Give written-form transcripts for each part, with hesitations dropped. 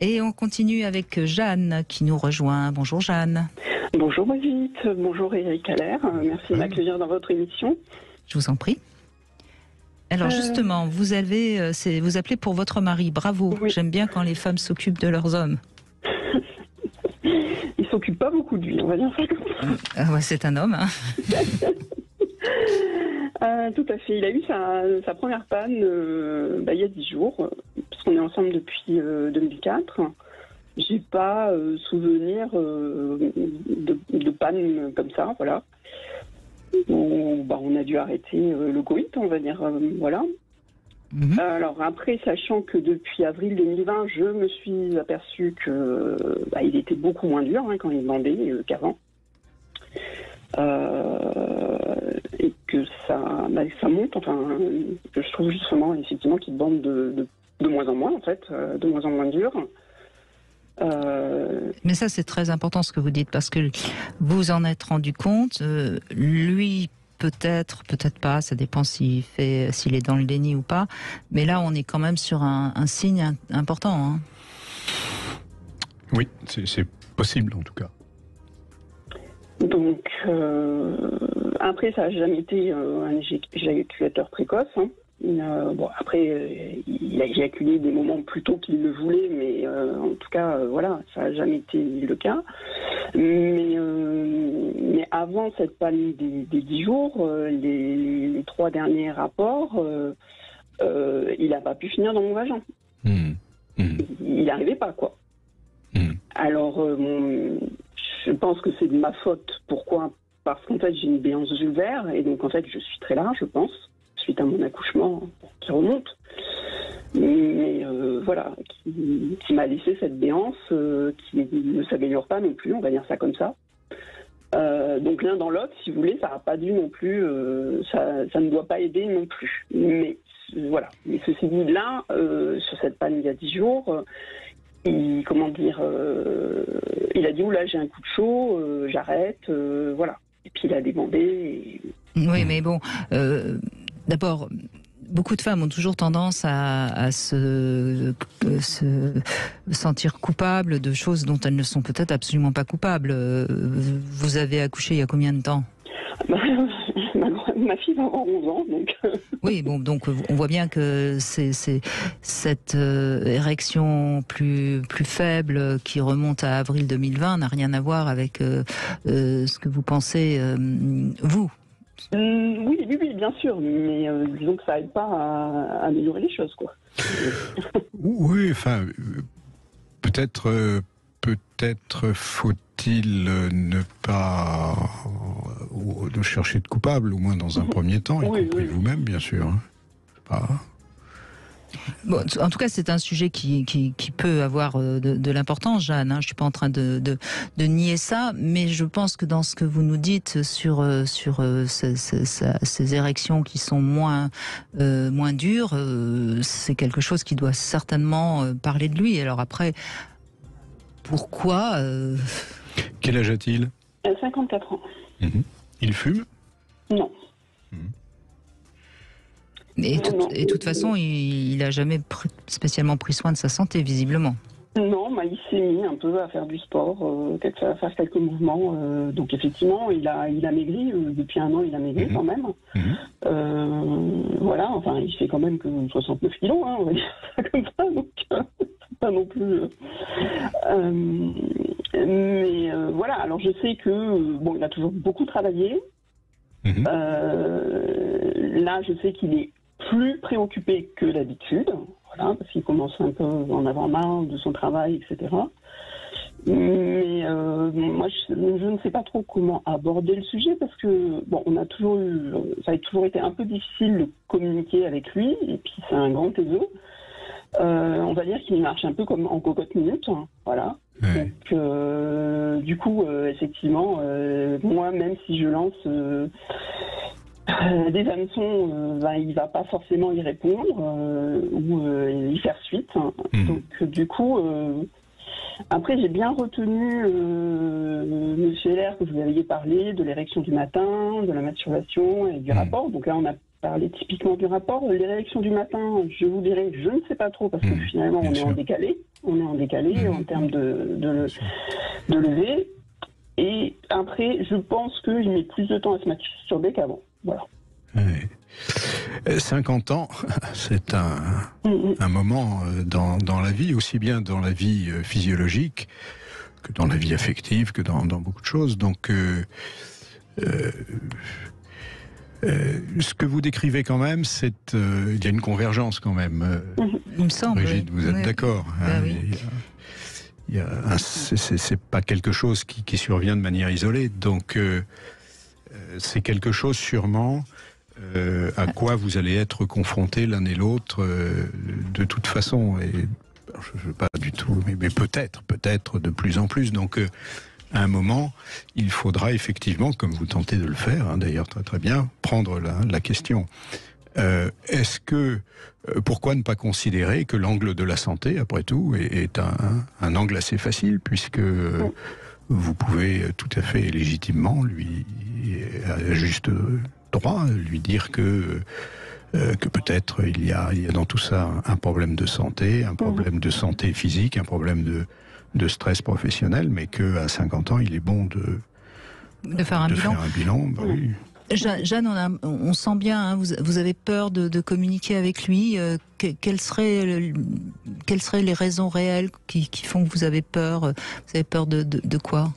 Et on continue avec Jeanne qui nous rejoint. Bonjour Jeanne. Bonjour Brigitte, bonjour Eric Allaire, merci de m'accueillir dans votre émission. Je vous en prie. Alors justement, vous appelez pour votre mari, bravo. Oui. J'aime bien quand les femmes s'occupent de leurs hommes. Il s'occupe pas beaucoup de lui, on va dire ça comme ça. Ouais, c'est un homme. Hein. Tout à fait, il a eu sa première panne il y a 10 jours, puisqu'on est ensemble depuis 2004. J'ai pas souvenir de panne comme ça, voilà. On a dû arrêter le Covid, on va dire, voilà. Mmh. Alors après, sachant que depuis avril 2020, je me suis aperçue que il était beaucoup moins dur quand il bandait qu'avant. Et que ça monte, que je trouve justement effectivement qu'il bande de moins en moins en fait, de moins en moins dur. Mais ça c'est très important ce que vous dites, parce que vous en êtes rendu compte, lui peut-être pas, ça dépend s'il est dans le déni ou pas, mais là on est quand même sur un signe important. Hein. Oui, c'est possible en tout cas. Donc après ça n'a jamais été un éjaculateur précoce. Hein. Après, il a éjaculé des moments plus tôt qu'il le voulait, mais en tout cas, ça n'a jamais été le cas. Mais avant cette panne des 10 jours, les 3 derniers rapports, il n'a pas pu finir dans mon vagin. Il n'y arrivait pas, quoi. Alors, je pense que c'est de ma faute. Pourquoi ? Parce qu'en fait, j'ai une béance vulvaire, et donc en fait, je suis très large, je pense, suite à mon accouchement qui remonte, mais qui m'a laissé cette béance qui ne s'améliore pas non plus, on va dire ça comme ça. Donc l'un dans l'autre, si vous voulez, ça n'a pas dû non plus, ça ne doit pas aider non plus. Mais voilà. Mais ceci dit, là, sur cette panne il y a 10 jours, il a dit oula, j'ai un coup de chaud, j'arrête, voilà. Et puis il a débandé. Oui, mais bon. D'abord, beaucoup de femmes ont toujours tendance à se sentir coupables de choses dont elles ne sont peut-être absolument pas coupables. Vous avez accouché il y a combien de temps ? Ma fille va avoir 11 ans, donc... Oui, bon, donc on voit bien que c'est cette érection plus faible qui remonte à avril 2020 n'a rien à voir avec ce que vous pensez, vous. Oui, bien sûr, mais disons que ça aide pas à améliorer les choses, quoi. Oui, peut-être faut-il ne pas chercher de coupable, au moins dans un premier temps, y compris vous-même, bien sûr. Bon, en tout cas, c'est un sujet qui peut avoir de l'importance, Jeanne. Hein. Je suis pas en train de nier ça, mais je pense que dans ce que vous nous dites sur ces érections qui sont moins dures, c'est quelque chose qui doit certainement parler de lui. Alors après, pourquoi Quel âge a-t-il ? 54 ans. Il fume ? Non. Et de toute façon, il n'a jamais spécialement pris soin de sa santé, visiblement. Non, il s'est mis un peu à faire du sport, à faire quelques mouvements. Donc effectivement, il a maigri. Depuis 1 an, il a maigri quand même. Il fait quand même que 69 kilos, on va dire ça comme ça. Donc c'est pas non plus... alors je sais que... il a toujours beaucoup travaillé. Là, je sais qu'il est plus préoccupé que d'habitude, parce qu'il commence un peu à en avoir marre de son travail, etc. Mais moi, je ne sais pas trop comment aborder le sujet, parce que ça a toujours été un peu difficile de communiquer avec lui, et puis c'est un grand ézo. On va dire qu'il marche un peu comme en cocotte minute, voilà. Ouais. Donc, du coup, effectivement, moi, même si je lance des hameçons, il va pas forcément y répondre ou y faire suite. Donc, du coup, après, j'ai bien retenu Monsieur Heller, que vous aviez parlé de l'érection du matin, de la masturbation et du rapport. Donc là, on n'a parler typiquement du rapport. Les réactions du matin, je vous dirais, je ne sais pas trop, parce que finalement, on est en décalé. On est en décalé en termes de lever. Et après, je pense qu'il met plus de temps à se masturber qu'avant. Voilà. Oui. 50 ans, c'est un moment dans la vie, aussi bien dans la vie physiologique que dans la vie affective, que dans beaucoup de choses. Donc, ce que vous décrivez quand même, il y a une convergence quand même. Il me semble. Brigitte, vous êtes d'accord, hein, oui. C'est pas quelque chose qui survient de manière isolée. Donc, c'est quelque chose sûrement à quoi vous allez être confrontés l'un et l'autre de toute façon. Et je ne veux pas du tout, mais peut-être de plus en plus. Donc, à un moment, il faudra effectivement, comme vous tentez de le faire, hein, d'ailleurs très très bien, prendre la question. Est-ce que, pourquoi ne pas considérer que l'angle de la santé, après tout, est un angle assez facile, puisque vous pouvez tout à fait légitimement, lui, à juste droit, lui dire que peut-être il y a dans tout ça un problème de santé, un problème de santé physique, un problème de stress professionnel, mais qu'à 50 ans, il est bon de faire un bilan. Bah oui. Jeanne, on sent bien, hein, vous avez peur de communiquer avec lui. Quelles seraient les raisons réelles qui font que vous avez peur? Vous avez peur de quoi?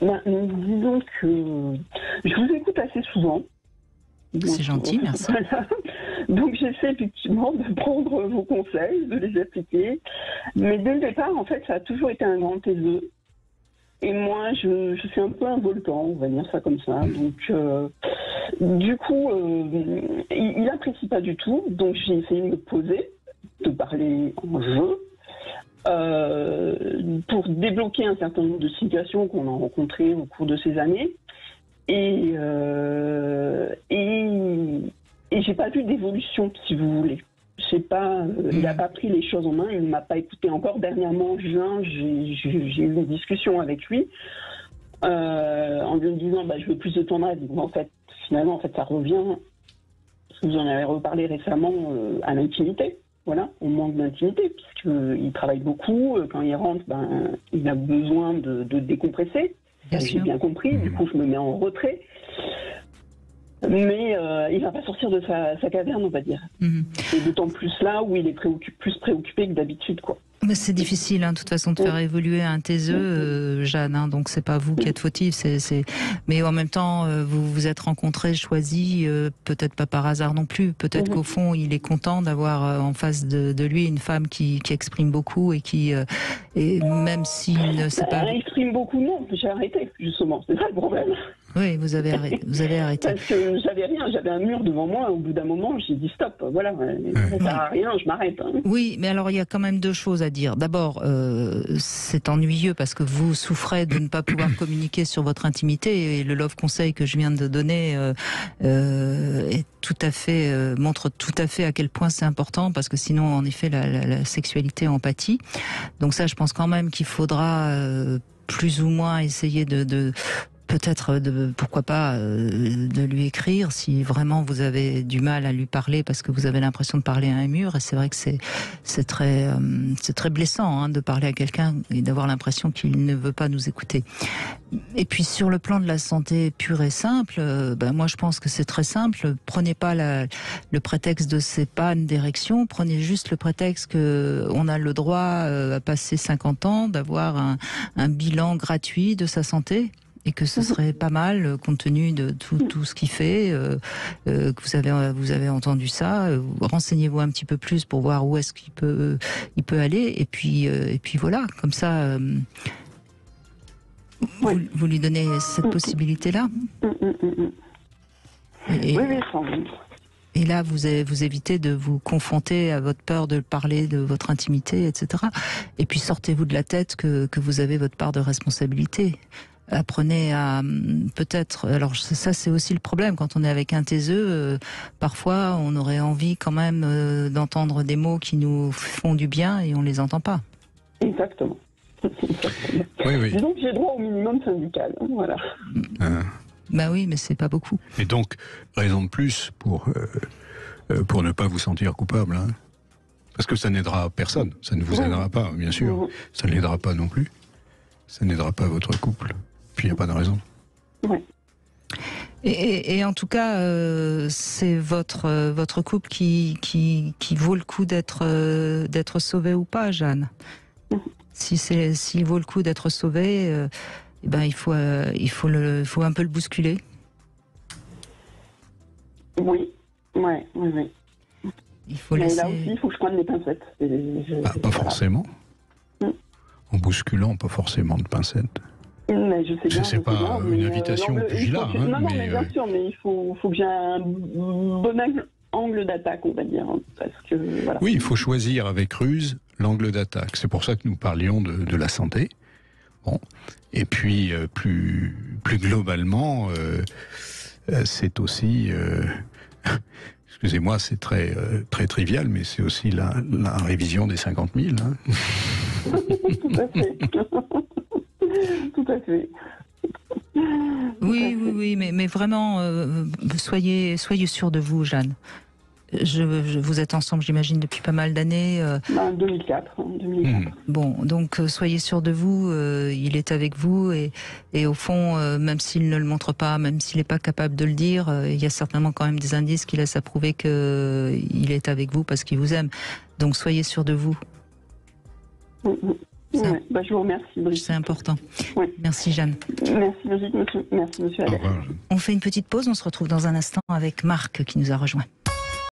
Disons que je vous écoute assez souvent. C'est gentil, merci. Voilà. Donc j'essaie effectivement de prendre vos conseils, de les appliquer. Mais dès le départ, en fait, ça a toujours été un grand taiseux. Et moi, je suis un peu un volcan, on va dire ça comme ça. Donc, du coup, il n'apprécie pas du tout. Donc j'ai essayé de me poser, de parler en jeu. Pour débloquer un certain nombre de situations qu'on a rencontrées au cours de ces années. Et j'ai pas vu d'évolution, si vous voulez. Il n'a pas pris les choses en main, il ne m'a pas écouté encore. Dernièrement, en juin, j'ai eu une discussion avec lui en lui disant je veux plus de ton aide. Finalement, ça revient, parce que vous en avez reparlé récemment, à l'intimité. Voilà, on manque d'intimité, puisqu'il travaille beaucoup. Quand il rentre, il a besoin de décompresser. J'ai bien compris, du coup je me mets en retrait. Mais il ne va pas sortir de sa caverne, on va dire. Et d'autant plus là où il est plus préoccupé que d'habitude, quoi. Mais c'est difficile, de toute façon, de faire évoluer un taiseux, Jeanne. Donc c'est pas vous qui êtes fautive. Mais en même temps, vous vous êtes rencontrés, choisis, peut-être pas par hasard non plus. Peut-être qu'au fond, il est content d'avoir en face de lui une femme qui exprime beaucoup et qui, et même s'il ne sait pas. Elle exprime beaucoup, non. J'ai arrêté, justement. C'est ça le problème. Oui, vous avez arrêté. Parce que j'avais rien, j'avais un mur devant moi. Au bout d'un moment, j'ai dit stop. Voilà, ça sert à rien, je m'arrête. Oui, mais alors il y a quand même deux choses à dire. D'abord, c'est ennuyeux parce que vous souffrez de ne pas pouvoir communiquer sur votre intimité et le love conseil que je viens de donner est tout à fait montre tout à fait à quel point c'est important, parce que sinon, en effet, la sexualité empathie. Donc ça, je pense quand même qu'il faudra plus ou moins essayer de peut-être, pourquoi pas, de lui écrire si vraiment vous avez du mal à lui parler parce que vous avez l'impression de parler à un mur. Et c'est vrai que c'est très blessant de parler à quelqu'un et d'avoir l'impression qu'il ne veut pas nous écouter. Et puis sur le plan de la santé pure et simple, moi je pense que c'est très simple. Prenez pas le prétexte de ces pannes d'érection, prenez juste le prétexte qu'on a le droit à passer 50 ans d'avoir un bilan gratuit de sa santé. Et que ce serait pas mal, compte tenu de tout ce qu'il fait, que vous avez entendu ça. Renseignez-vous un petit peu plus pour voir où est-ce qu'il peut aller. Et puis voilà, comme ça, vous lui donnez cette possibilité-là. Et là, vous évitez de vous confronter à votre peur de parler de votre intimité, etc. Et puis sortez-vous de la tête que vous avez votre part de responsabilité. Apprenez à peut-être. Alors ça, c'est aussi le problème quand on est avec un taiseux. Parfois, on aurait envie quand même d'entendre des mots qui nous font du bien et on les entend pas. Exactement. Oui. Donc j'ai droit au minimum syndical. Voilà. Bah oui, mais c'est pas beaucoup. Et donc, raison de plus pour ne pas vous sentir coupable. Hein. Parce que ça n'aidera personne. Ça ne vous aidera pas, bien sûr. Ça ne l'aidera pas non plus. Ça n'aidera pas votre couple. Puis il n'y a pas de raison. Ouais. Et en tout cas, c'est votre couple qui vaut le coup d'être sauvé ou pas, Jeanne. S'il vaut le coup d'être sauvé, eh ben il faut un peu le bousculer. Oui. Il faut mais laisser... là aussi, il faut que je prenne les pincettes. Pas forcément. En bousculant, pas forcément de pincettes. Mais je sais bien. C'est pas une invitation au pugilat. Non, mais bien sûr, mais il faut que j'ai un bon angle d'attaque, on va dire. Parce que, voilà. Oui, il faut choisir avec ruse l'angle d'attaque. C'est pour ça que nous parlions de la santé. Bon. Et puis, plus globalement, c'est aussi... excusez-moi, c'est très trivial, mais c'est aussi la révision des 50 000. Hein. Tout à fait. Tout à fait. Oui, mais vraiment, soyez sûr de vous, Jeanne. Vous êtes ensemble, j'imagine, depuis pas mal d'années. 2004. Bon, donc soyez sûr de vous, il est avec vous et au fond, même s'il ne le montre pas, même s'il n'est pas capable de le dire, il y a certainement quand même des indices qui laissent à prouver qu'il est avec vous parce qu'il vous aime. Donc soyez sûr de vous. Je vous remercie, Brigitte. C'est important. Oui. Merci, Jeanne. Merci, Brigitte, monsieur. Merci, monsieur Alex. On fait une petite pause, on se retrouve dans un instant avec Marc qui nous a rejoint.